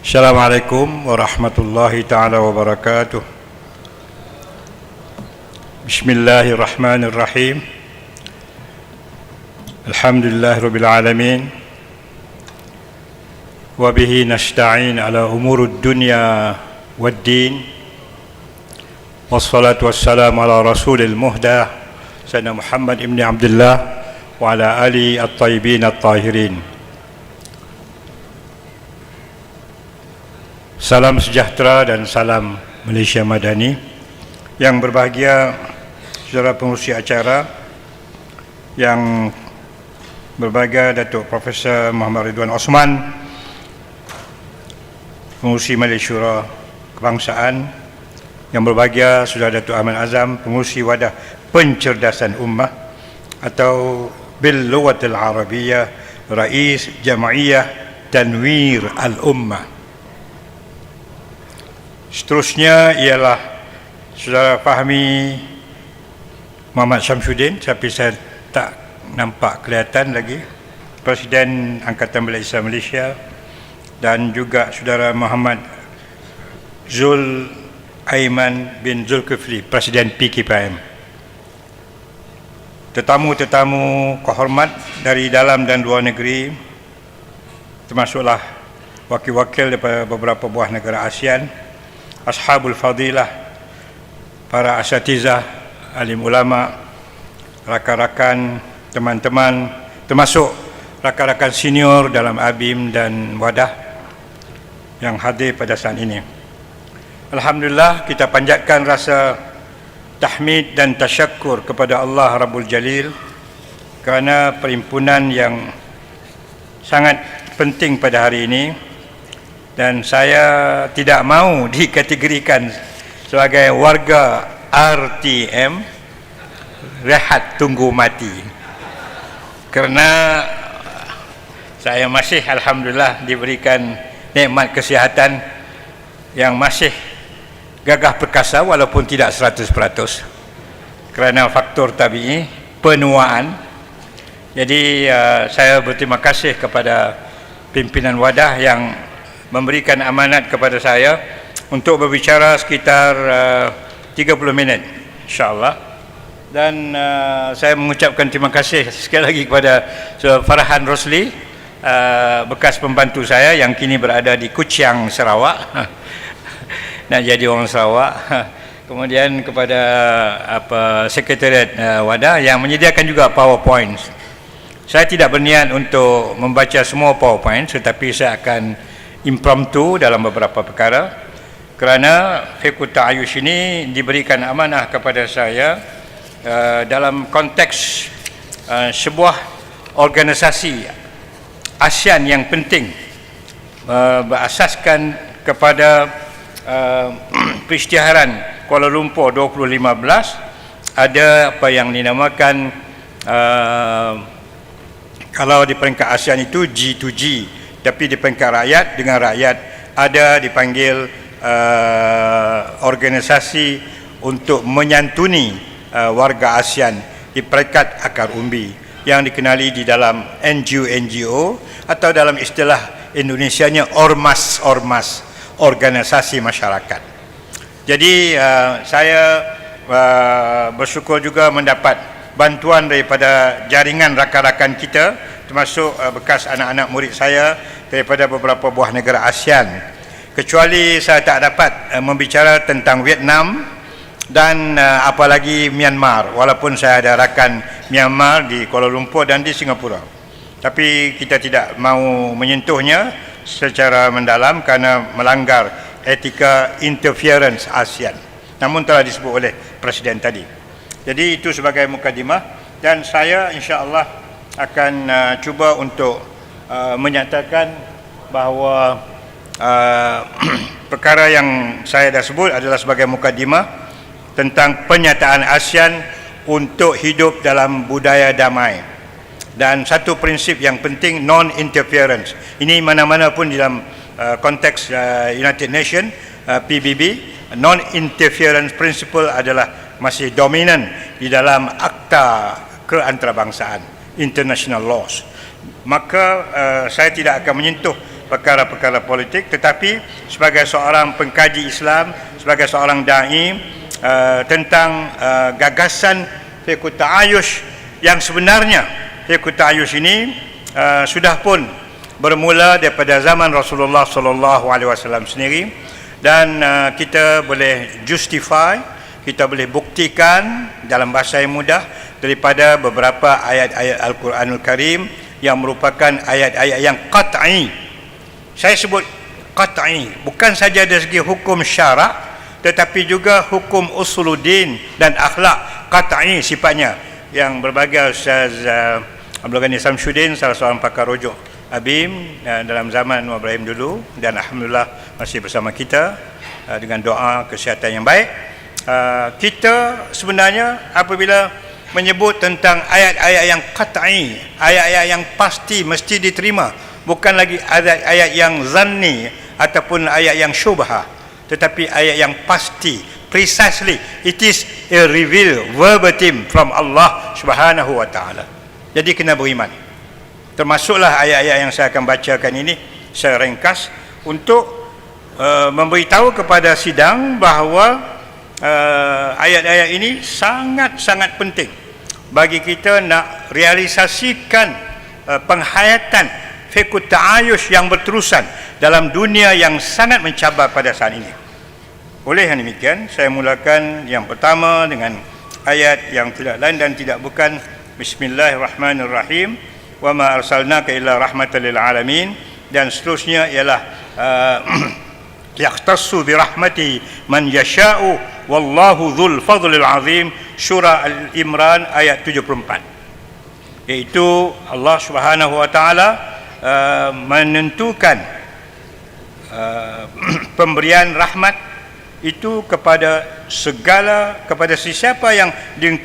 Assalamualaikum warahmatullahi ta'ala wabarakatuh. Bismillahirrahmanirrahim. Alhamdulillah rabbil alamin. Wabihi nasta'in ala umurud dunya waddin. Wassalatu wassalamu ala rasulil muhda Sayyidina Muhammad ibn Abdullah wa ala ali at-tayyibin at-tahirin. Salam sejahtera dan salam Malaysia Madani. Yang berbahagia saudara pengurusi acara, yang berbahagia Datuk Profesor Muhammad Ridwan Osman, pengurusi Majlis Syura Kebangsaan, yang berbahagia saudara Datuk Ahmad Azam, pengurusi Wadah Pencerdasan Ummah atau Bil Lughatil Arabiyyah, Rais Jam'iyah Tanwir Al-Ummah. Seterusnya ialah saudara Fahmi Muhammad Syamsuddin, tapi saya tak nampak kelihatan lagi, Presiden Angkatan Bela Islam Malaysia, dan juga saudara Muhammad Zul Aiman bin Zulkifli, Presiden PKPM. Tetamu-tetamu kehormat dari dalam dan luar negeri, termasuklah wakil-wakil daripada beberapa buah negara ASEAN, ashabul fadilah, para asatizah, alim ulama, rakan-rakan, teman-teman, termasuk rakan-rakan senior dalam ABIM dan Wadah yang hadir pada saat ini. Alhamdulillah, kita panjatkan rasa tahmid dan tasyakkur kepada Allah Rabbul Jalil kerana perhimpunan yang sangat penting pada hari ini. Dan saya tidak mahu dikategorikan sebagai warga RTM, rehat tunggu mati, kerana saya masih alhamdulillah diberikan nikmat kesihatan yang masih gagah perkasa walaupun tidak 100% kerana faktor tabi'i penuaan. Jadi saya berterima kasih kepada pimpinan Wadah yang memberikan amanat kepada saya untuk berbicara sekitar 30 minit insyaAllah. Dan saya mengucapkan terima kasih sekali lagi kepada Farhan Rosli, bekas pembantu saya yang kini berada di Kuching, Sarawak, nak jadi orang Sarawak. Kemudian kepada Sekretariat Wadah yang menyediakan juga PowerPoint. Saya tidak berniat untuk membaca semua PowerPoint, tetapi saya akan impromptu dalam beberapa perkara kerana Fiqh Ta'ayush ini diberikan amanah kepada saya dalam konteks sebuah organisasi ASEAN yang penting, berasaskan kepada peristiharan Kuala Lumpur 2015. Ada apa yang dinamakan kalau di peringkat ASEAN itu G2G, tapi di peringkat rakyat dengan rakyat ada dipanggil organisasi untuk menyantuni warga ASEAN di peringkat akar umbi yang dikenali di dalam NGO atau dalam istilah Indonesianya ormas-ormas, organisasi masyarakat. Jadi saya bersyukur juga mendapat bantuan daripada jaringan rakan-rakan kita, termasuk bekas anak-anak murid saya daripada beberapa buah negara ASEAN. Kecuali saya tak dapat membicara tentang Vietnam dan apalagi Myanmar, walaupun saya ada rakan Myanmar di Kuala Lumpur dan di Singapura. Tapi kita tidak mahu menyentuhnya secara mendalam kerana melanggar etika interference ASEAN. Namun telah disebut oleh Presiden tadi. Jadi itu sebagai mukadimah, dan saya insya-Allah akan cuba untuk menyatakan bahawa perkara yang saya dah sebut adalah sebagai mukadimah tentang penyataan ASEAN untuk hidup dalam budaya damai, dan satu prinsip yang penting, non-interference. Ini mana-mana pun dalam konteks United Nations, PBB, non-interference principle adalah masih dominan di dalam akta keantarabangsaan, international laws. Maka saya tidak akan menyentuh perkara-perkara politik, tetapi sebagai seorang pengkaji Islam, sebagai seorang dai tentang gagasan fiqh ta'ayush yang sebenarnya. Fiqh ta'ayush ini sudah pun bermula daripada zaman Rasulullah sallallahu alaihi wasallam sendiri, dan kita boleh justify, kita boleh buktikan dalam bahasa yang mudah daripada beberapa ayat-ayat Al-Quranul Karim yang merupakan ayat-ayat yang qat'i. Saya sebut qat'i bukan saja dari segi hukum syarak, tetapi juga hukum usuluddin dan akhlak qat'i sifatnya, yang berbagai Ustaz Abdul Ghani Samsudin, salah seorang pakar rujuk ABIM dalam zaman Anwar Ibrahim dulu, dan alhamdulillah masih bersama kita dengan doa kesihatan yang baik. Kita sebenarnya apabila menyebut tentang ayat-ayat yang qat'i, ayat-ayat yang pasti mesti diterima, bukan lagi ayat-ayat yang zanni ataupun ayat yang syubhah, tetapi ayat yang pasti, precisely, it is a reveal verbatim from Allah Subhanahu wa taala. Jadi kena beriman. Termasuklah ayat-ayat yang saya akan bacakan ini, saya ringkas untuk memberitahu kepada sidang bahawa ayat-ayat ini sangat-sangat penting bagi kita nak realisasikan penghayatan fiqh ta'ayush yang berterusan dalam dunia yang sangat mencabar pada saat ini. Oleh yang demikian, saya mulakan yang pertama dengan ayat yang tidak lain dan tidak bukan Bismillahirrahmanirrahim, wa ma arsalnaka illa rahmatan lil alamin, dan seterusnya ialah yaqtassu bi rahmati man yasha'u wallahu dzul fadlil azim, surah Al-Imran ayat 74, iaitu Allah Subhanahu wa taala menentukan pemberian rahmat itu kepada sesiapa yang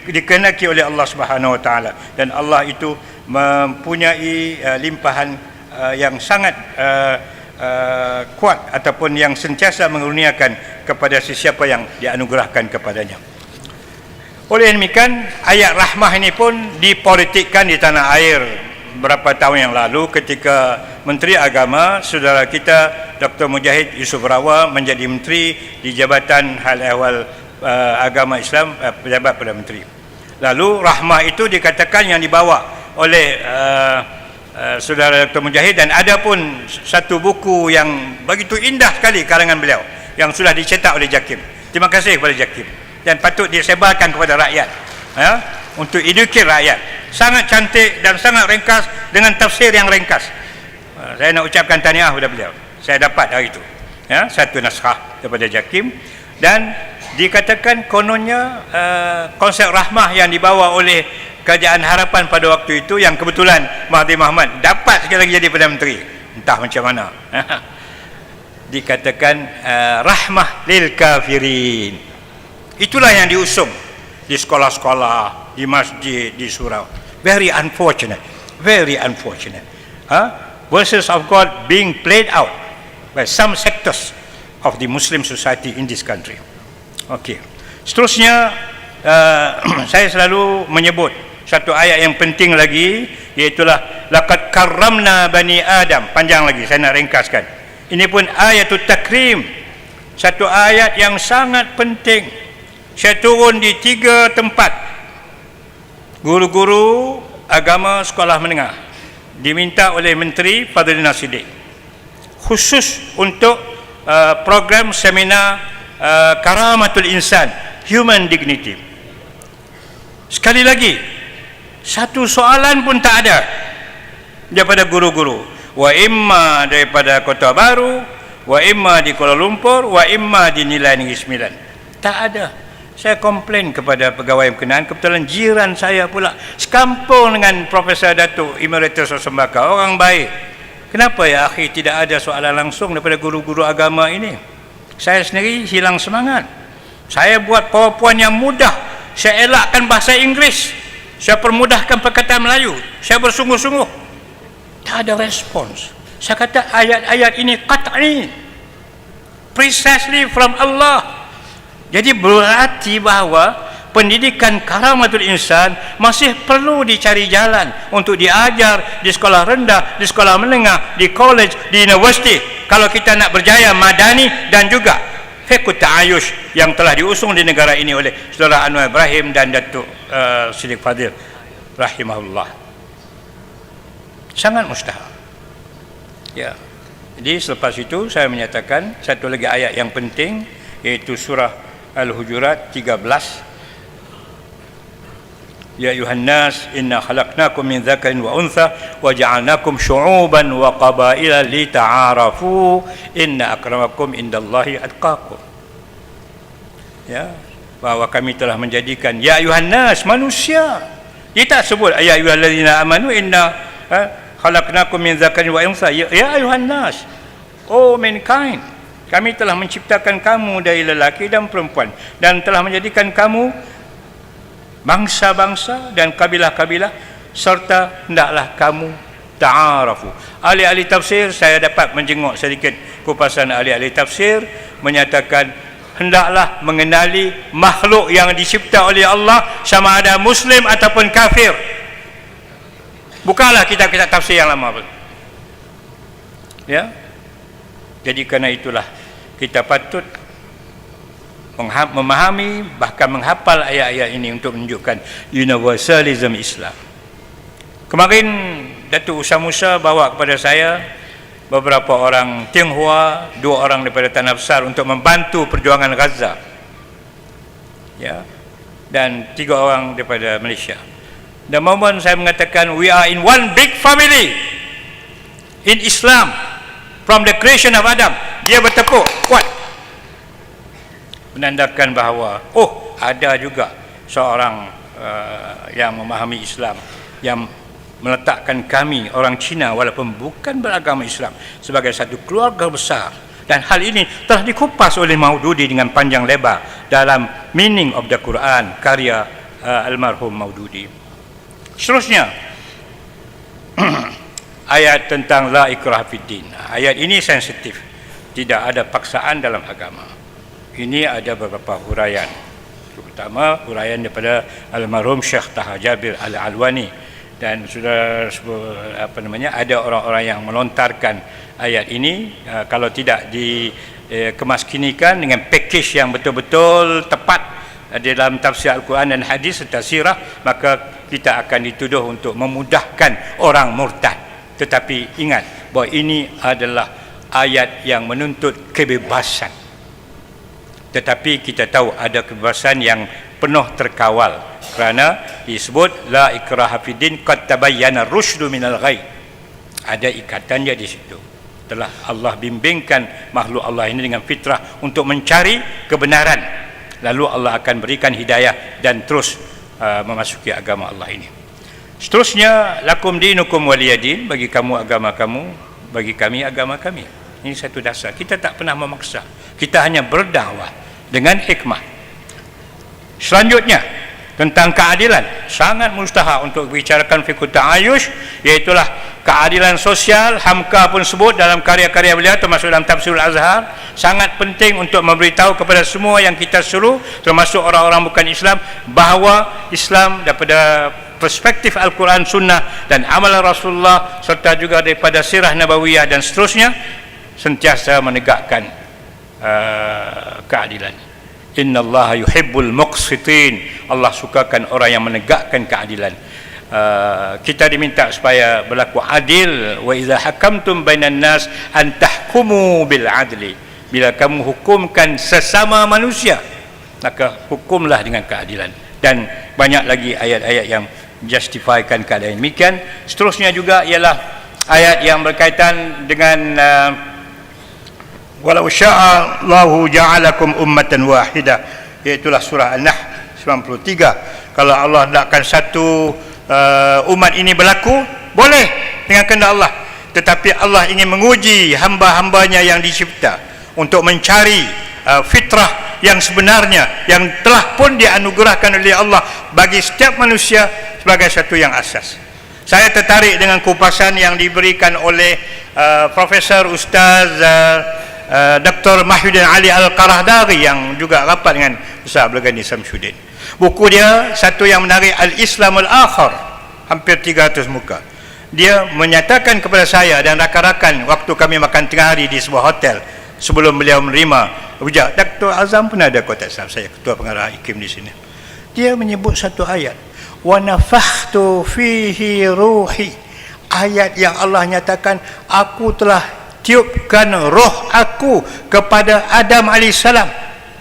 dikehendaki oleh Allah Subhanahu wa taala, dan Allah itu mempunyai limpahan yang sangat kuat ataupun yang sentiasa mengurniakan kepada sesiapa yang dianugerahkan kepadanya. Oleh demikian, ayat rahmah ini pun dipolitikkan di tanah air beberapa tahun yang lalu ketika Menteri Agama saudara kita Dr. Mujahid Yusof Rawah menjadi menteri di Jabatan Hal Ehwal Agama Islam, pejabat Perdana Menteri. Lalu rahmah itu dikatakan yang dibawa oleh saudara Dr. Mujahid, dan ada pun satu buku yang begitu indah sekali karangan beliau yang sudah dicetak oleh JAKIM. Terima kasih kepada JAKIM, dan patut disebarkan kepada rakyat untuk educate rakyat. Sangat cantik dan sangat ringkas dengan tafsir yang ringkas. Saya nak ucapkan tahniah kepada beliau. Saya dapat hari itu satu naskah daripada JAKIM, dan dikatakan kononnya konsep rahmah yang dibawa oleh Kerajaan Harapan pada waktu itu, yang kebetulan Mahathir Mohamad dapat sekali lagi jadi Perdana Menteri, entah macam mana, dikatakan rahmah lil kafirin. Itulah yang diusung di sekolah-sekolah, di masjid, di surau. Very unfortunate, very unfortunate. Verses of God being played out by some sectors of the Muslim society in this country. Okey. Seterusnya saya selalu menyebut satu ayat yang penting lagi, iaitulah laqad karramna bani Adam. Panjang lagi, saya nak ringkaskan. Ini pun ayatut takrim, satu ayat yang sangat penting. Saya turun di 3 tempat. Guru-guru agama sekolah menengah diminta oleh Menteri Fadlina Siddiq khusus untuk program seminar Karamatul Insan, Human Dignity. Sekali lagi, satu soalan pun tak ada daripada guru-guru, wa imma daripada Kota Baru, wa imma di Kuala Lumpur, wa imma di Nilai Negeri Sembilan. Tak ada. Saya komplain kepada pegawai berkenaan, kebetulan jiran saya pula sekampung dengan Profesor Datuk Emeritus Sembaka, orang baik. Kenapa ya akhi tidak ada soalan langsung daripada guru-guru agama ini? Saya sendiri hilang semangat. Saya buat PowerPoint yang mudah, saya elakkan bahasa Inggeris, saya permudahkan perkataan Melayu, saya bersungguh-sungguh. Tak ada respons. Saya kata ayat-ayat ini qat'i, precisely from Allah. Jadi berarti bahawa pendidikan karamatul insan masih perlu dicari jalan untuk diajar di sekolah rendah, di sekolah menengah, di college, di universiti. Kalau kita nak berjaya madani dan juga fiqh ta'ayush yang telah diusung di negara ini oleh Saudara Anwar Ibrahim dan Datuk Siddiq Fadil rahimahullah. Sangat mustahil. Ya. Jadi selepas itu saya menyatakan satu lagi ayat yang penting, iaitu surah Al-Hujurat 13. Ya ayuhan nas inna khalaqnakum min dzakarin wa untha wa ja'alnakum syu'uban wa qabaila lita'arafu inna akramakum indallahi atqakum. Ya, bahwa kami telah menjadikan ya ayuhan nas, manusia. Dia tak sebut ya ayyuhallazina amanu inna khalaqnakum min dzakarin wa untha. Ya ayuhan nas, oh mankind, kami telah menciptakan kamu dari lelaki dan perempuan dan telah menjadikan kamu bangsa-bangsa dan kabilah-kabilah, serta hendaklah kamu ta'arafu. Ahli-ahli tafsir, saya dapat menjenguk sedikit kupasan ahli-ahli tafsir, menyatakan hendaklah mengenali makhluk yang dicipta oleh Allah, sama ada muslim ataupun kafir. Bukanlah kitab-kitab tafsir yang lama pun. Ya. Jadi kerana itulah kita patut memahami, bahkan menghafal ayat-ayat ini untuk menunjukkan universalism Islam. Kemarin Datuk Usam Musa bawa kepada saya beberapa orang Tionghoa, 2 orang daripada Tanah Besar untuk membantu perjuangan Gaza, ya, dan 3 orang daripada Malaysia. Dan mohon saya mengatakan we are in one big family in Islam from the creation of Adam. Dia bertepuk kuat menandakan bahawa ada juga seorang yang memahami Islam yang meletakkan kami orang Cina walaupun bukan beragama Islam sebagai satu keluarga besar, dan hal ini telah dikupas oleh Maududi dengan panjang lebar dalam Meaning of the Quran karya almarhum Maududi. Seterusnya ayat tentang la ikrah fiddin. Ayat ini sensitif, tidak ada paksaan dalam agama. Ini ada beberapa huraian, terutama huraian daripada almarhum Syekh Taha Jabir Al-Alwani, dan sudah ada orang-orang yang melontarkan ayat ini kalau tidak dikemaskinikan dengan package yang betul-betul tepat dalam tafsir Al-Quran dan hadis serta sirah, maka kita akan dituduh untuk memudahkan orang murtad. Tetapi ingat bahawa ini adalah ayat yang menuntut kebebasan. Tetapi kita tahu ada kebebasan yang penuh terkawal, kerana disebut la ikraha fiddin qad tabayyana rusydu minal ghayy. Ada ikatannya di situ. Telah Allah bimbingkan makhluk Allah ini dengan fitrah untuk mencari kebenaran, lalu Allah akan berikan hidayah dan terus memasuki agama Allah ini. Seterusnya lakum dinukum waliyadin, bagi kamu agama kamu, bagi kami agama kami. Ini satu dasar. Kita tak pernah memaksa, kita hanya berdakwah dengan hikmah. Selanjutnya tentang keadilan, sangat mustahak untuk bicarakan fiqh ta'ayush, iaitulah keadilan sosial. Hamka pun sebut dalam karya-karya beliau, termasuk dalam Tafsirul Azhar. Sangat penting untuk memberitahu kepada semua yang kita suruh, termasuk orang-orang bukan Islam, bahawa Islam daripada perspektif Al-Quran, Sunnah dan amalan Rasulullah, serta juga daripada sirah Nabawiyah dan seterusnya, sentiasa menegakkan keadilan. Innallaha yuhibbul muqsitin. Allah sukakan orang yang menegakkan keadilan. Kita diminta supaya berlaku adil. Wa idza hakamtum bainan nas an tahkumu bil adli. Bila kamu hukumkan sesama manusia, maka hukumlah dengan keadilan. Dan banyak lagi ayat-ayat yang justifikan keadaan demikian. Seterusnya juga ialah ayat yang berkaitan dengan walau syaa Allahu ja'alakum ummatan wahidah, iaitulah surah An-Nahl 93. Kalau Allah nakkan satu umat ini berlaku, boleh dengan kehendak Allah. Tetapi Allah ingin menguji hamba-hambanya yang dicipta untuk mencari fitrah yang sebenarnya, yang telah pun dianugerahkan oleh Allah bagi setiap manusia sebagai satu yang asas. Saya tertarik dengan kupasan yang diberikan oleh Profesor Ustaz Dr. Mahyudin Ali Al-Qarahdari, yang juga rapat dengan Ustaz Abdul Ghani Samsuddin. Buku dia satu yang menarik, Al-Islam Al-Akhar, hampir 300 muka. Dia menyatakan kepada saya dan rakan-rakan waktu kami makan tengah hari di sebuah hotel sebelum beliau menerima rujak. Dr. Azam pun ada, kalau tak salah saya, ketua pengarah IKIM di sini. Dia menyebut satu ayat, wa nafakhtu fihi ruhi, ayat yang Allah nyatakan aku telah tiupkan roh aku kepada Adam AS.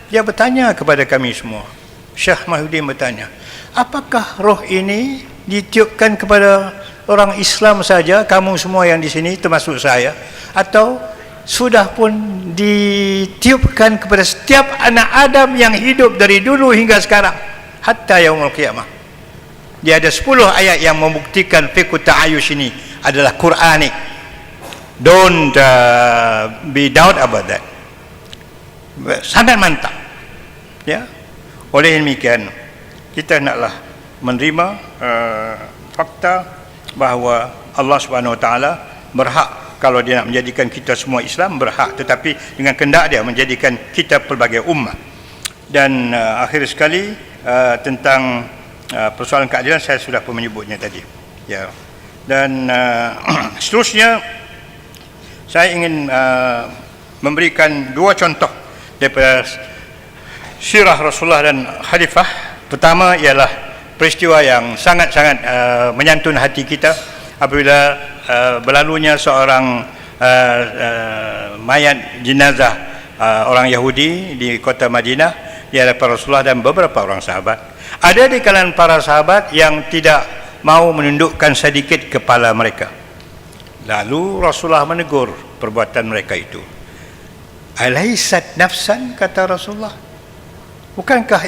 Dia bertanya kepada kami semua, Syekh Mahyudin bertanya, apakah roh ini ditiupkan kepada orang Islam saja, kamu semua yang di sini termasuk saya, atau sudah pun ditiupkan kepada setiap anak Adam yang hidup dari dulu hingga sekarang hatta yaumul qiyamah? Dia ada 10 ayat yang membuktikan fiqh ta'ayush ini adalah Quranic. Don't be doubt about that. Sangat mantap, ya. Oleh demikian kita naklah menerima fakta bahawa Allah Subhanahu Wa Taala berhak, kalau dia nak menjadikan kita semua Islam, berhak, tetapi dengan kehendak dia menjadikan kita pelbagai ummah. Dan akhir sekali tentang persoalan keadilan saya sudah pun menyebutnya tadi, ya. Dan seterusnya saya ingin memberikan 2 contoh daripada sirah Rasulullah dan khalifah. Pertama ialah peristiwa yang sangat-sangat menyantun hati kita apabila berlalunya seorang mayat jenazah orang Yahudi di kota Madinah di hadapan Rasulullah dan beberapa orang sahabat. Ada di kalangan para sahabat yang tidak mau menundukkan sedikit kepala mereka. Lalu Rasulullah menegur perbuatan mereka itu. Alaisat nafsan, kata Rasulullah, bukankah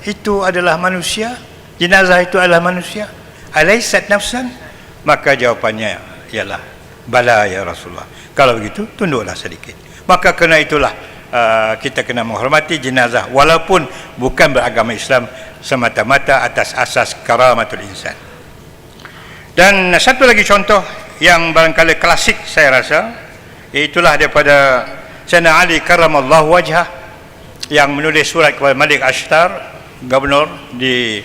itu adalah manusia? Jenazah itu adalah manusia. Alaisat nafsan? Maka jawapannya ialah bala ya Rasulullah. Kalau begitu tunduklah sedikit. Maka kerana itulah kita kena menghormati jenazah walaupun bukan beragama Islam, semata-mata atas asas karamatul insan. Dan satu lagi contoh yang barangkali klasik saya rasa, itulah daripada Sayyidina Ali karramallahu wajhah yang menulis surat kepada Malik Ashtar, gubernur di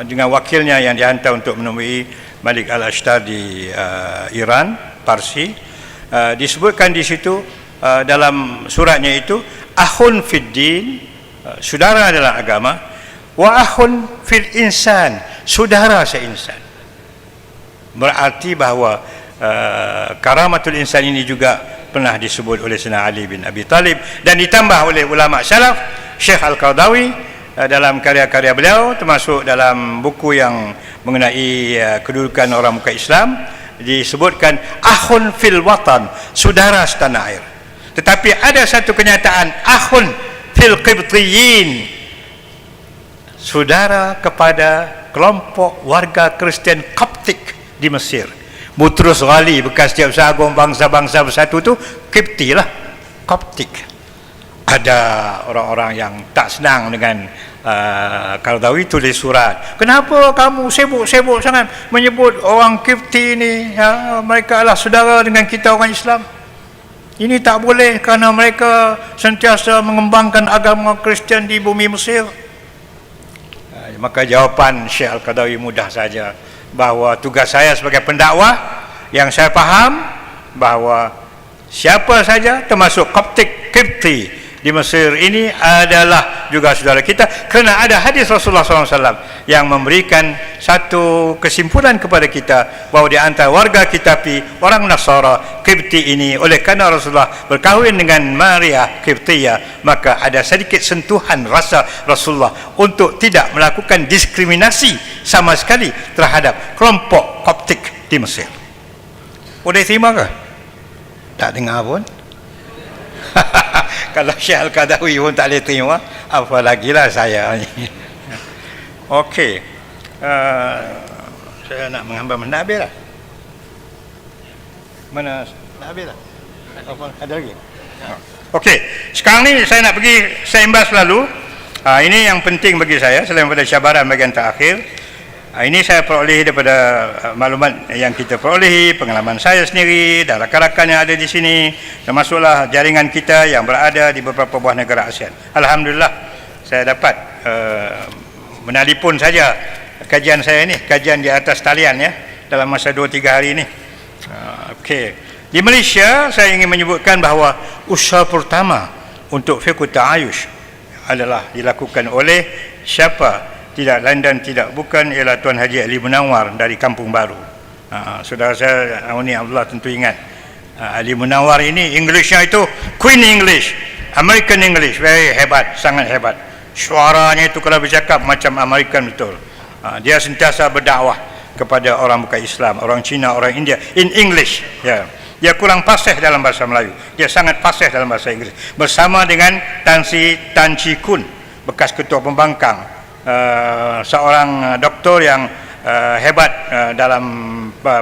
dengan wakilnya yang dihantar untuk menemui Malik Al-Ashtar di Iran, Parsi. Disebutkan di situ dalam suratnya itu, akhun fid din, saudara dalam agama, wa akhun fil insan, saudara seinsan. Berarti bahawa karamatul insan ini juga pernah disebut oleh Sayyidina Ali bin Abi Talib dan ditambah oleh ulama salaf, Syekh Al-Qardawi dalam karya-karya beliau, termasuk dalam buku yang mengenai kedudukan orang muka Islam, disebutkan akhun fil watan, saudara setanah air. Tetapi ada satu kenyataan, akhun fil qibtiyyin, saudara kepada kelompok warga Kristian Koptik di Mesir. Butrus Ghali, bekas Jaksa Agung bangsa-bangsa bersatu tu Kipti lah, Koptik. Ada orang-orang yang tak senang dengan Qardawi, tulis surat, kenapa kamu sibuk-sibuk sangat menyebut orang Kipti ini, ya, mereka adalah saudara dengan kita orang Islam. Ini tak boleh kerana mereka sentiasa mengembangkan agama Kristian di bumi Mesir. Maka jawapan Syekh Al-Qardawi mudah saja, bahawa tugas saya sebagai pendakwah, yang saya faham bahawa siapa saja termasuk Koptik Kipti di Mesir ini adalah juga saudara kita, kerana ada hadis Rasulullah SAW yang memberikan satu kesimpulan kepada kita bahawa di antara warga Kitapi, orang Nasara Kipti ini, oleh kerana Rasulullah berkahwin dengan Maria Kiptiyah, maka ada sedikit sentuhan rasa Rasulullah untuk tidak melakukan diskriminasi sama sekali terhadap kelompok Koptik di Mesir. Boleh terima ke? Tak dengar pun. Kalau Syekh Al-Qardawi pun tak boleh terima, apalagilah saya ni. Okey, saya nak menghambar mana habis lah. Mana nak habis lah? Ada lagi? Okey, sekarang ni saya nak pergi seimbas lalu. Ini yang penting bagi saya selain daripada cabaran bahagian terakhir. Ini saya peroleh daripada maklumat yang kita perolehi, pengalaman saya sendiri dan rakan-rakan yang ada di sini, termasuklah jaringan kita yang berada di beberapa buah negara ASEAN. Alhamdulillah, saya dapat menelpon saja kajian saya ni, kajian di atas talian ya, dalam masa 2-3 hari ini. Okey. Di Malaysia saya ingin menyebutkan bahawa usaha pertama untuk fiqh ta'ayush adalah dilakukan oleh siapa? Tidak lain dan tidak bukan ialah Tuan Haji Ali Munawar dari Kampung Baru. Saudara saya Auni Abdullah tentu ingat. Ali Munawar ini Englishnya itu Queen English, American English, very hebat, sangat hebat. Suaranya itu kalau bercakap macam American betul. Dia sentiasa berdakwah kepada orang bukan Islam, orang Cina, orang India in English. Ya. Dia kurang fasih dalam bahasa Melayu. Dia sangat fasih dalam bahasa Inggeris. Bersama dengan Tan Chi Kun, bekas ketua pembangkang, seorang doktor yang hebat dalam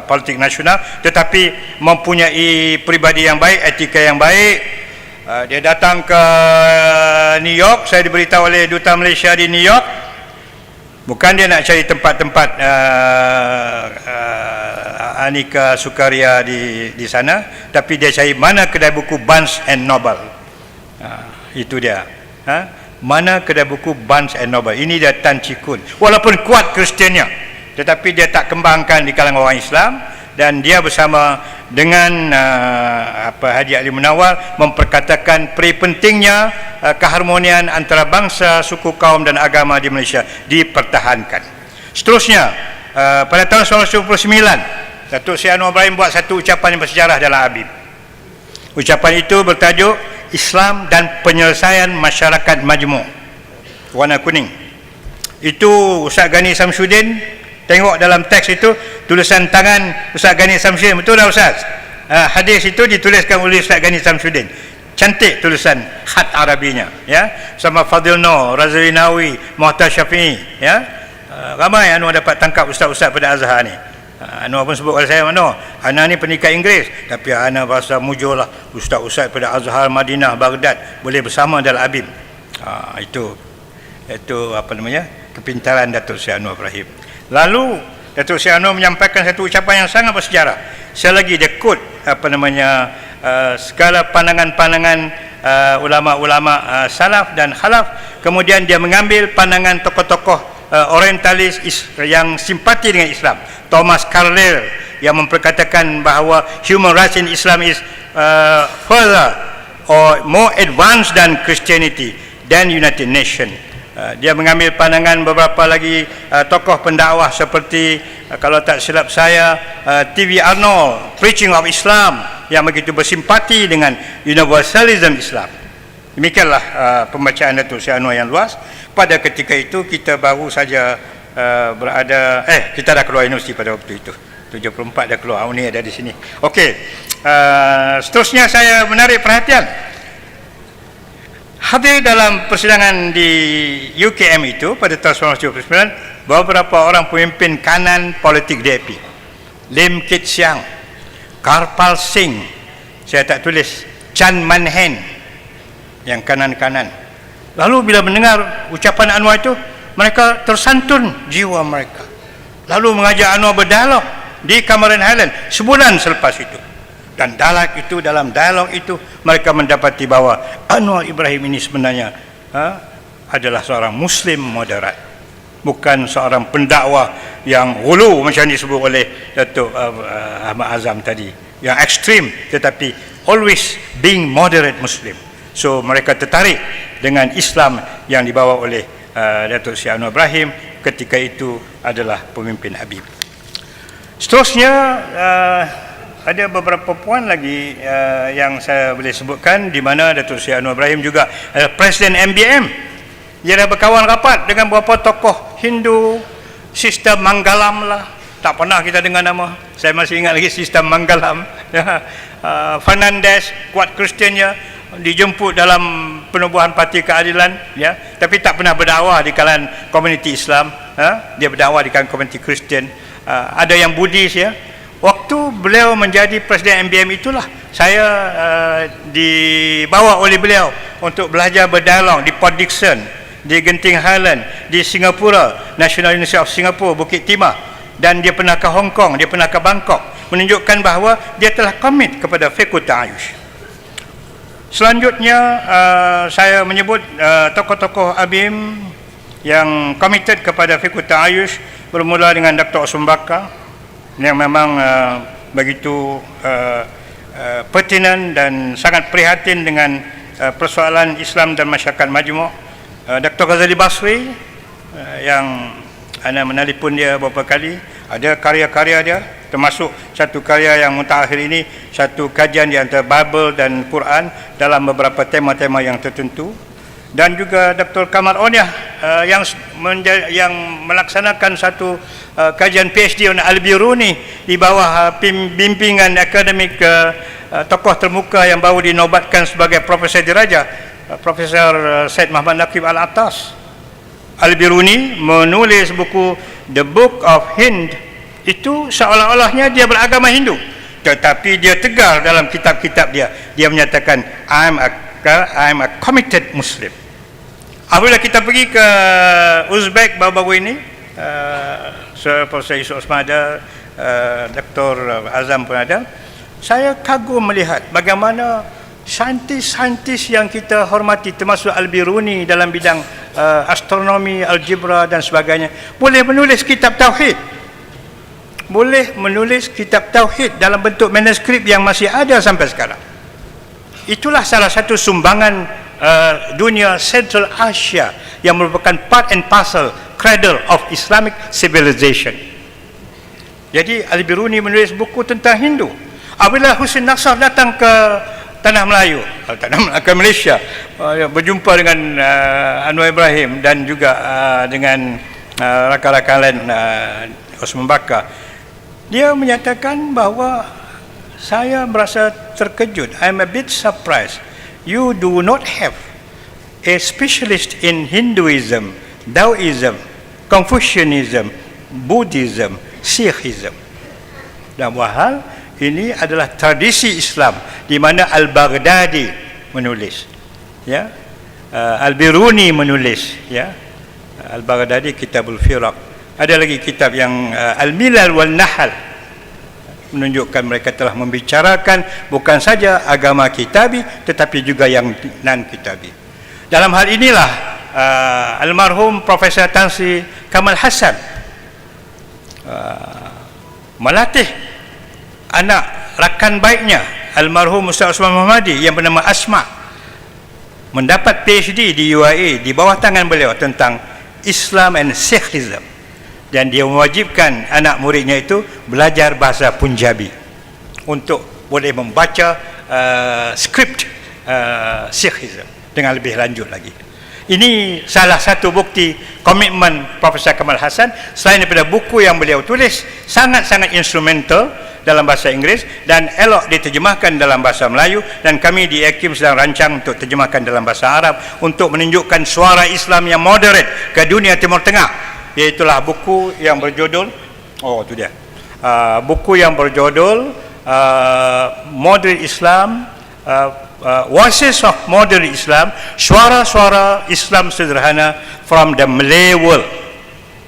politik nasional, tetapi mempunyai peribadi yang baik, etika yang baik. Dia datang ke New York, saya diberitahu oleh Duta Malaysia di New York, bukan dia nak cari tempat-tempat aneka sukaria di sana, tapi dia cari mana kedai buku Barnes and Noble. Itu dia. Mana kedai buku Barnes and Noble. Ini dia Tan Chi Kun. Walaupun kuat Kristiannya, tetapi dia tak kembangkan di kalangan orang Islam, dan dia bersama dengan Haji Ali Munawar memperkatakan peri pentingnya keharmonian antara bangsa, suku, kaum dan agama di Malaysia dipertahankan. Seterusnya, pada tahun 1999, Datuk Seri Anwar Ibrahim buat satu ucapan yang bersejarah dalam Habib. Ucapan itu bertajuk Islam dan Penyelesaian Masyarakat Majmuk, warna kuning. Itu Ustaz Ghani Samsudin, tengok dalam teks itu tulisan tangan Ustaz Ghani Samsudin, betul tak Ustaz? Hadis itu dituliskan oleh Ustaz Ghani Samsudin, cantik tulisan khat Arabinya ya, sama Fadil Noor, Razali Nawi, Muhtar Syafi'i ya. Ramai Anwar dapat tangkap ustaz-ustaz pada Azhar ni. Anwar pun sebut kepada saya, Ana ni pendidikan Inggeris, tapi Ana bahasa mujur lah, ustaz-ustaz pada Azhar, Madinah, Baghdad boleh bersama dalam Habib. Itu apa namanya, kepintaran Datuk Seri Anwar Ibrahim. Lalu Datuk Seri Anwar menyampaikan satu ucapan yang sangat bersejarah. Saya lagi dia quote apa namanya, segala pandangan-pandangan ulama-ulama salaf dan khalaf, kemudian dia mengambil pandangan tokoh-tokoh orientalis yang simpati dengan Islam. Thomas Carlyle yang memperkatakan bahawa human rights in Islam is further or more advanced than Christianity than United Nations. Dia mengambil pandangan beberapa lagi tokoh pendakwah seperti kalau tak silap saya TV Arnold, Preaching of Islam, yang begitu bersimpati dengan universalism Islam. Demikianlah pembacaan Datuk Seri Anwar yang luas. Pada ketika itu kita baru saja berada, kita dah keluar universiti pada waktu itu, 74 dah keluar, ni ada di sini. Okey, seterusnya saya menarik perhatian, hadir dalam persidangan di UKM itu pada tahun 1979 beberapa orang pemimpin kanan politik DAP, Lim Kit Siang, Karpal Singh, saya tak tulis, Chan Man Hen, yang kanan-kanan. Lalu bila mendengar ucapan Anwar itu, mereka tersantun jiwa mereka, lalu mengajak Anwar berdialog di Cameron Highland sebulan selepas itu. Dan dalam dialog itu mereka mendapati bahawa Anwar Ibrahim ini sebenarnya adalah seorang Muslim moderat, bukan seorang pendakwah yang hulu macam disebut oleh Datuk Ahmad Azam tadi, yang ekstrim, tetapi always being moderate Muslim. So mereka tertarik dengan Islam yang dibawa oleh Datuk Seri Anwar Ibrahim ketika itu adalah pemimpin Habib. Seterusnya ada beberapa poin lagi yang saya boleh sebutkan, di mana Datuk Seri Anwar Ibrahim juga Presiden MBM. Dia dah berkawan rapat dengan beberapa tokoh Hindu, sistem Manggalam lah, tak pernah kita dengar nama, saya masih ingat lagi sistem Manggalam ya. Fernandez, kuat Kristiannya, dijemput dalam penubuhan Parti Keadilan ya, tapi tak pernah berdakwah di kalangan komuniti Islam dia berdakwah di kalangan komuniti Kristian. Ada yang Buddhis ya. Waktu beliau menjadi Presiden MBM itulah saya dibawa oleh beliau untuk belajar berdialog di Port Dickson, di Genting Highland, di Singapura, National University of Singapore, Bukit Timah, dan dia pernah ke Hong Kong, dia pernah ke Bangkok, menunjukkan bahawa dia telah komit kepada fiqh ta'ayush. Selanjutnya saya menyebut tokoh-tokoh ABIM yang komited kepada fiqh ta'ayush, bermula dengan Dr. Osman Bakar yang memang begitu pertinent dan sangat prihatin dengan persoalan Islam dan masyarakat majmuk. Dr. Ghazali Basri yang Ana menelpon dia beberapa kali, ada karya-karya dia, termasuk satu karya yang mutakhir ini, satu kajian di antara Bible dan Quran dalam beberapa tema-tema yang tertentu. Dan juga Dr. Kamal Onyah yang melaksanakan satu kajian PhD on Al-Biruni di bawah bimbingan akademik tokoh termuka yang baru dinobatkan sebagai Profesor Diraja, Profesor Syed Muhammad Naqib Al-Attas. Al-Biruni menulis buku The Book of Hind, itu seolah-olahnya dia beragama Hindu, tetapi dia tegar dalam kitab-kitab dia. Dia menyatakan I'm a committed Muslim. Apabila kita pergi ke Uzbek baru-baru ini, Profesor Yusuf Osman ada, Dr. Azam pun ada, saya kagum melihat bagaimana saintis-saintis yang kita hormati, termasuk Al-Biruni dalam bidang astronomi, algebra dan sebagainya, boleh menulis kitab tauhid, boleh menulis kitab tauhid dalam bentuk manuskrip yang masih ada sampai sekarang. Itulah salah satu sumbangan dunia Central Asia yang merupakan part and parcel cradle of Islamic civilization. Jadi Al-Biruni menulis buku tentang Hindu. Apabila Husin Nasr datang ke Tanah Melayu, ke Malaysia, berjumpa dengan Anwar Ibrahim dan juga dengan rakan-rakan lain, Osman Bakar, dia menyatakan bahawa saya merasa terkejut. I'm a bit surprised. You do not have a specialist in Hinduism, Taoism, Confucianism, Buddhism, Sikhism. Dan wahal ini adalah tradisi Islam di mana Al-Baghdadi menulis, ya, Al-Biruni menulis, ya, Al-Baghdadi Kitabul Firaq. Ada lagi kitab yang Al-Milal wal Nahal, menunjukkan mereka telah membicarakan bukan saja agama kitabi tetapi juga yang non-kitabi. Dalam hal inilah almarhum Profesor Tan Sri Kamal Hassan melatih anak rakan baiknya almarhum Ustaz Osman Muhammadi yang bernama Asma, mendapat PhD di UIA di bawah tangan beliau tentang Islam and Sikhism, dan dia mewajibkan anak muridnya itu belajar bahasa Punjabi untuk boleh membaca skrip Sikhism dengan lebih lanjut lagi. Ini salah satu bukti komitmen Profesor Kamal Hassan. Selain daripada buku yang beliau tulis sangat-sangat instrumental dalam bahasa Inggeris dan elok diterjemahkan dalam bahasa Melayu, dan kami di AKIM sedang rancang untuk terjemahkan dalam bahasa Arab untuk menunjukkan suara Islam yang moderate ke dunia Timur Tengah. Iaitulah buku yang berjudul, itu dia, buku yang berjudul Modern Islam, Voices of Modern Islam, Suara-suara Islam Sederhana from the Malay World.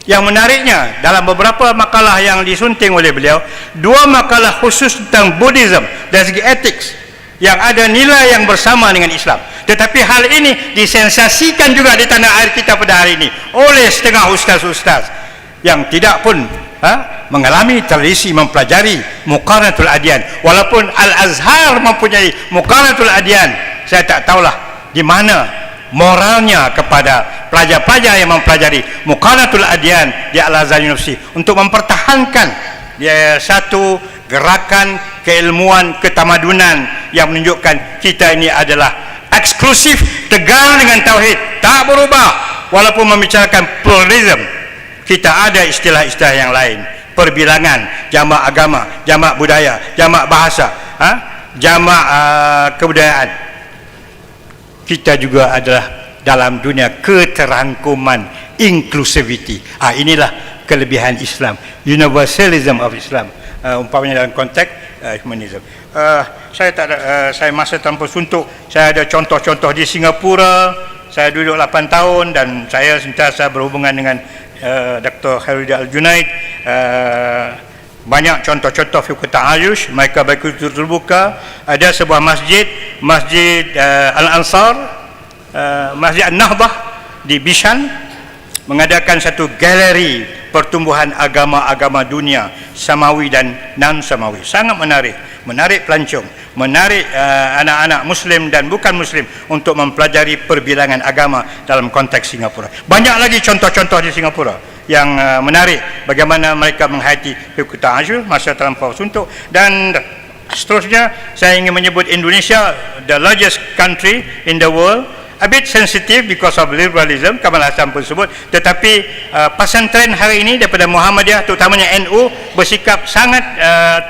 Yang menariknya, dalam beberapa makalah yang disunting oleh beliau, 2 makalah khusus tentang Buddhism dari segi ethics yang ada nilai yang bersama dengan Islam. Tetapi hal ini disensasikan juga di tanah air kita pada hari ini oleh setengah ustaz-ustaz yang tidak pun mengalami tradisi mempelajari Muqaranatul Adyan. Walaupun Al-Azhar mempunyai Muqaranatul Adyan, saya tak tahulah di mana moralnya kepada pelajar-pelajar yang mempelajari Muqaranatul Adyan di Al-Azhar University untuk mempertahankan satu gerakan keilmuan ketamadunan yang menunjukkan kita ini adalah eksklusif, tegar dengan tauhid, tak berubah walaupun membicarakan pluralism. Kita ada istilah-istilah yang lain, perbilangan, jamak agama, jamak budaya, jamak bahasa, jamak kebudayaan. Kita juga adalah dalam dunia keterangkuman, inclusivity. Inilah kelebihan Islam, universalism of Islam, umpamanya dalam konteks humanism. Saya masa tanpa suntuk, saya ada contoh-contoh di Singapura. Saya duduk 8 tahun dan saya sentiasa berhubungan dengan Dr. Khairudin Al-Junaid banyak contoh-contoh fiqh ta'ayush, mereka berkultur terbuka. Ada sebuah masjid, Masjid Al-Ansar, Masjid An-Nahdah di Bishan, mengadakan satu galeri pertumbuhan agama-agama dunia, samawi dan non-samawi. Sangat menarik pelancong, menarik anak-anak Muslim dan bukan Muslim untuk mempelajari perbilangan agama dalam konteks Singapura. Banyak lagi contoh-contoh di Singapura yang menarik, bagaimana mereka menghayati fiqh ta'ayush masa terlampau suntuk. Dan seterusnya, saya ingin menyebut Indonesia, the largest country in the world, a bit sensitive because of liberalism, Kamal Hassan pun sebut, tetapi pesantren hari ini daripada Muhammadiyah, terutamanya NU, bersikap sangat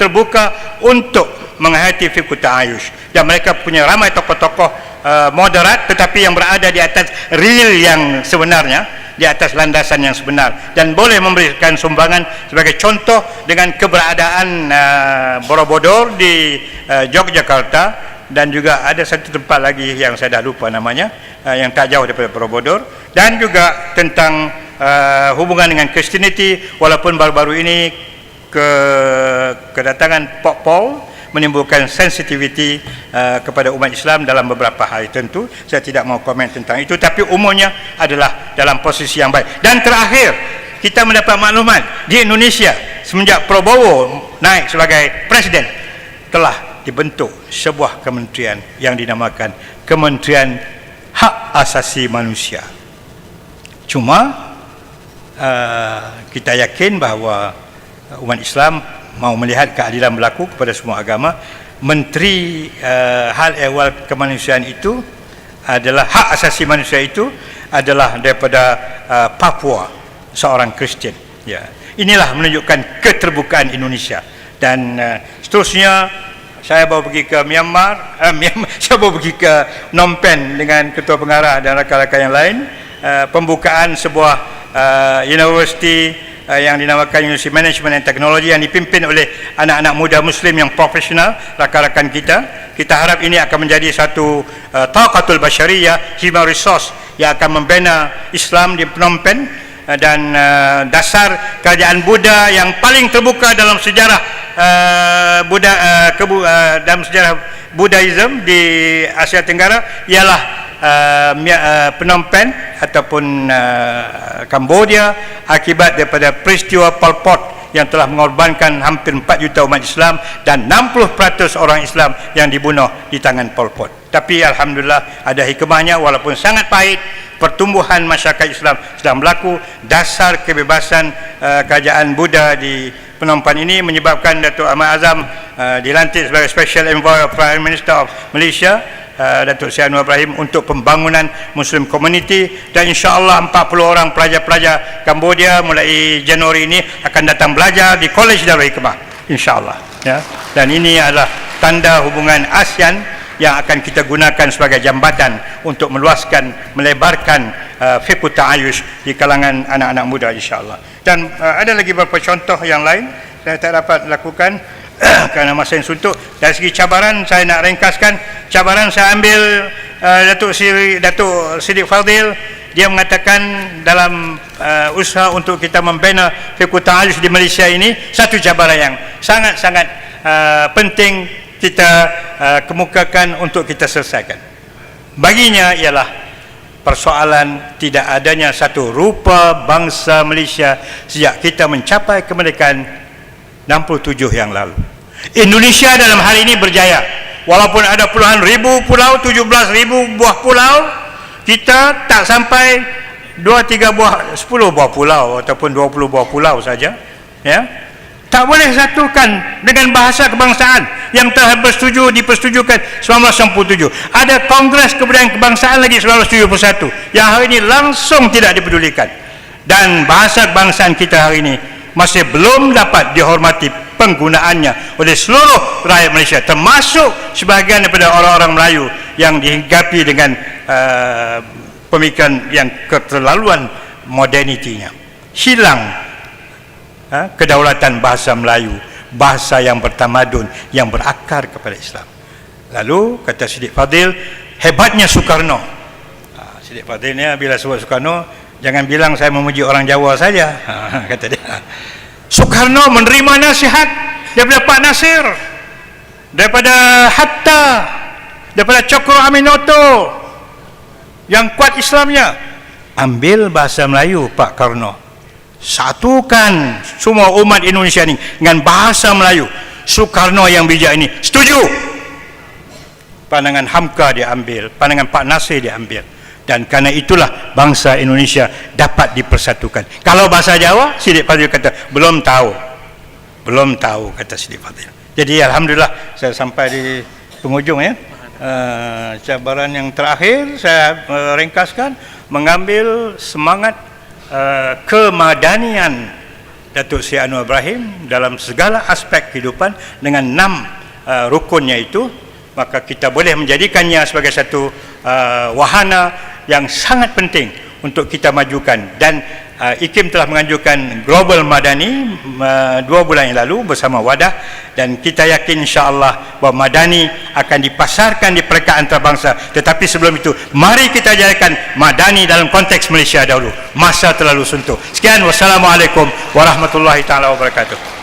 terbuka untuk menghayati fiqh ta'ayush, dan mereka punya ramai tokoh-tokoh moderat tetapi yang berada di atas real yang sebenarnya, di atas landasan yang sebenar, dan boleh memberikan sumbangan. Sebagai contoh, dengan keberadaan Borobudur di Yogyakarta, dan juga ada satu tempat lagi yang saya dah lupa namanya, yang tak jauh daripada Borobudur, dan juga tentang hubungan dengan Christianity, walaupun baru-baru ini kedatangan Pope Paul menimbulkan sensitivity kepada umat Islam dalam beberapa hari. Tentu saya tidak mau komen tentang itu, tapi umumnya adalah dalam posisi yang baik. Dan terakhir, kita mendapat maklumat di Indonesia semenjak Prabowo naik sebagai presiden, telah dibentuk sebuah kementerian yang dinamakan Kementerian Hak Asasi Manusia. Cuma kita yakin bahawa umat Islam mau melihat keadilan berlaku kepada semua agama. Menteri Hal Ehwal Kemanusiaan itu adalah, hak asasi manusia itu adalah daripada Papua, seorang Kristian. Ya, inilah menunjukkan keterbukaan Indonesia. Dan seterusnya, saya baru pergi ke Myanmar, saya baru pergi ke Phnom Penh dengan ketua pengarah dan rakan-rakan yang lain, pembukaan sebuah universiti yang dinamakan University Management and Technology, yang dipimpin oleh anak-anak muda Muslim yang profesional, rakan-rakan kita. Kita harap ini akan menjadi satu taqatul basyariyah, human resource yang akan membina Islam di Phnom Penh, dan dasar kerajaan Buddha yang paling terbuka dalam sejarah dalam sejarah Buddhism di Asia Tenggara ialah Phnom Penh ataupun Cambodia, akibat daripada peristiwa Pol Pot yang telah mengorbankan hampir 4 juta umat Islam dan 60% orang Islam yang dibunuh di tangan Pol Pot. Tapi alhamdulillah ada hikmahnya, walaupun sangat pahit. Pertumbuhan masyarakat Islam sedang berlaku. Dasar kebebasan kerajaan Buddha di Phnom Penh ini menyebabkan Datuk Ahmad Azam dilantik sebagai Special Envoy of Prime Minister of Malaysia, Datuk Seri Anwar Ibrahim, untuk pembangunan Muslim Community. Dan insya-Allah 40 orang pelajar-pelajar Cambodia mulai Januari ini akan datang belajar di College Darul Hikmah, insya-Allah, ya. Dan ini adalah tanda hubungan ASEAN yang akan kita gunakan sebagai jambatan untuk meluaskan, melebarkan fiqh ta'ayush di kalangan anak-anak muda, insya-Allah. Dan ada lagi beberapa contoh yang lain saya tak dapat lakukan kerana masa yang suntuk. Dari segi cabaran, saya nak ringkaskan. Cabaran saya ambil Datuk Siddiq Fadil. Dia mengatakan dalam usaha untuk kita membina fiqh ta'ayush di Malaysia ini, satu cabaran yang sangat-sangat penting kita kemukakan untuk kita selesaikan. Baginya ialah persoalan tidak adanya satu rupa bangsa Malaysia sejak kita mencapai kemerdekaan 67 yang lalu. Indonesia dalam hal ini berjaya. Walaupun ada puluhan ribu pulau, 17,000 buah pulau, kita tak sampai 2-3 buah, 10 buah pulau ataupun 20 buah pulau saja, ya. Tak boleh satukan dengan bahasa kebangsaan yang telah dipersetujukan 1997. Ada Kongres Kebudayaan Kebangsaan lagi 1971 yang hari ini langsung tidak dipedulikan. Dan bahasa kebangsaan kita hari ini masih belum dapat dihormati penggunaannya oleh seluruh rakyat Malaysia, termasuk sebahagian daripada orang-orang Melayu yang dihinggapi dengan pemikiran yang keterlaluan modernitinya. Hilang kedaulatan bahasa Melayu, bahasa yang bertamadun, yang berakar kepada Islam. Lalu kata Siddiq Fadil, hebatnya Soekarno. Siddiq Fadil ni bila sebut Soekarno, jangan bilang saya memuji orang Jawa saja, kata dia. Soekarno menerima nasihat daripada Pak Nasir, daripada Hatta, daripada Cokro Aminoto yang kuat Islamnya. Ambil bahasa Melayu Pak Karno, satukan semua umat Indonesia ni dengan bahasa Melayu. Soekarno yang bijak ini setuju. Pandangan Hamka diambil, pandangan Pak Nasir diambil, dan kerana itulah bangsa Indonesia dapat dipersatukan. Kalau bahasa Jawa, Sidik Fadil kata belum tahu kata Sidik Fadil. Jadi alhamdulillah saya sampai di penghujung ya. Cabaran yang terakhir saya ringkaskan, mengambil semangat kemadanian Datuk Seri Anwar Ibrahim dalam segala aspek kehidupan dengan 6 rukunnya itu, maka kita boleh menjadikannya sebagai satu wahana yang sangat penting untuk kita majukan. Dan IKIM telah menganjurkan Global Madani 2 bulan yang lalu bersama Wadah, dan kita yakin insya-Allah bahawa Madani akan dipasarkan di peringkat antarabangsa. Tetapi sebelum itu, mari kita jadikan Madani dalam konteks Malaysia dahulu. Masa terlalu suntuk. Sekian, wassalamualaikum warahmatullahi taala wabarakatuh.